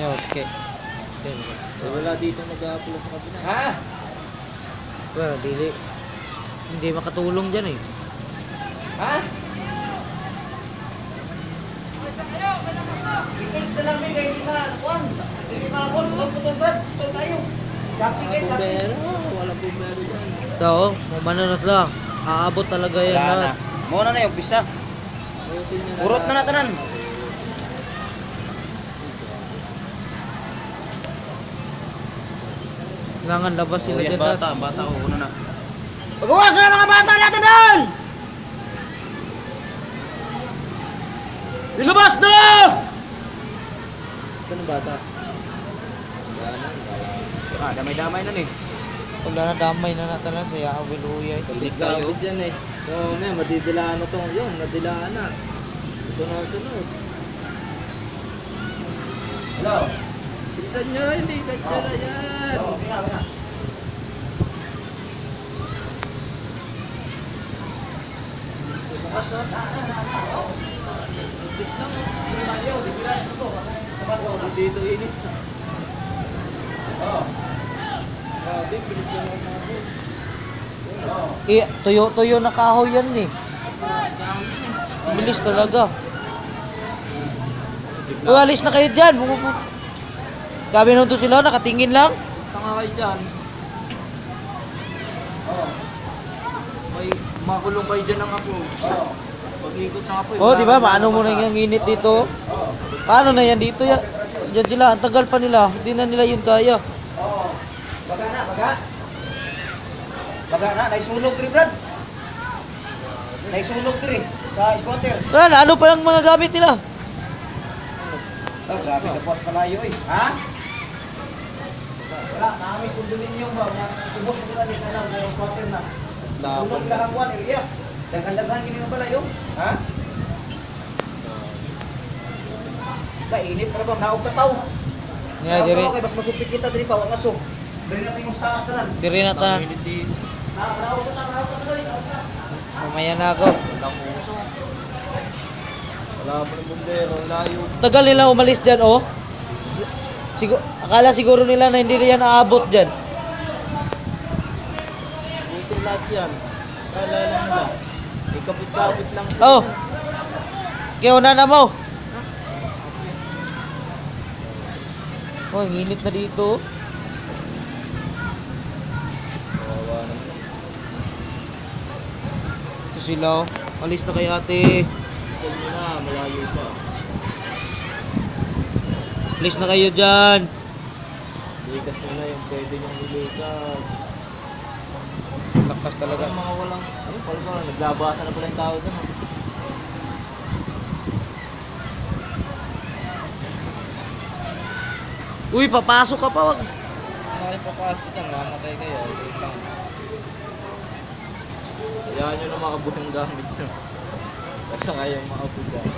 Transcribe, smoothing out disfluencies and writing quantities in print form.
Okay. Wala dito mag-aapula sa kabina. Ha? Well, hindi makatulong dyan eh. Ha? I-text na lang may kayo di na. Juan. Hindi na ako. Putol Brad. Putol tayo. Shopping Bumbero, walang bumbero dyan. Ito, oh, mamanas lang. Aabot talaga yan Wala na. lahat. Muna na yung pisa. Urot na natanan. Kailangan labas sila dyan. Bata, una na. Pag-uwasan na mga bata natin doon! Ilabas na! Saan ang bata? Damay-damay na eh. Wala na damay na natanan sa Yahweh Luyay. Gabit yan eh. So, may madidilaan na to. Yun, nadilaan na. Ito na ang sunod. Hello? Tignan nyo, hindi kanya na yan. Wala. Dito init. Grabe, bilis na lang natin. Tuyo na kahoy yan eh. Bilis talaga. Uwalis na kayo dyan. Gabi nung to sila, nakatingin lang. Tanga kayo dyan. May makulong kayo dyan ng apo. Pag-ikot ng apo. Oh, di ba? Paano mo na yung init dito? Paano na yan dito? Diyan sila, ang tagal pa nila. Hindi na nila yun kaya. Baga. Baga na, naisunog rin Brad. Naisunog rin sa squatter. Ano pa lang mga gamit nila? Oh, grabe na boss kalayo eh. Ha? Wala, nakamis kung dunin yung ba, tubos mo nila nila lang, may squatter na. Sunog lang ang one area. Daghan-daghan kini yung balayo. Ha? Init para ba naog tataw. Yeah, diri. Okay, mas masupit kita diri pa, wag masuk. Diri natin yung taas tanan. Diri na ta. Init dito. Naog sa taas diri. Mamaya na ako. Walang puso. Wala mo ng bumbero, layo. Tagal nila umalis dyan, oh. Akala siguro nila na hindi yan aabot dyan. Buti lahat yan. Kala lang nila. Ikapit-kapit lang sila. Oh. Kaya una na mo. Oh, ang init na dito. Kawawa naman. Ito sila, oh. Alis na kay ate. Isa nyo na, malayo pa. Alis na kayo dyan. Likas nyo na yung pwede nyong ilikas. Lakas talaga. Talagang mga walang, pala ba, naglabasan na pala yung tao doon. Uy, papasok ka pa, wag. Kung papasok dyan, mamatay kayo. Okay lang. Hayaan nyo na makabuhang gamit nyo. Kasi ayaw makabuh dyan.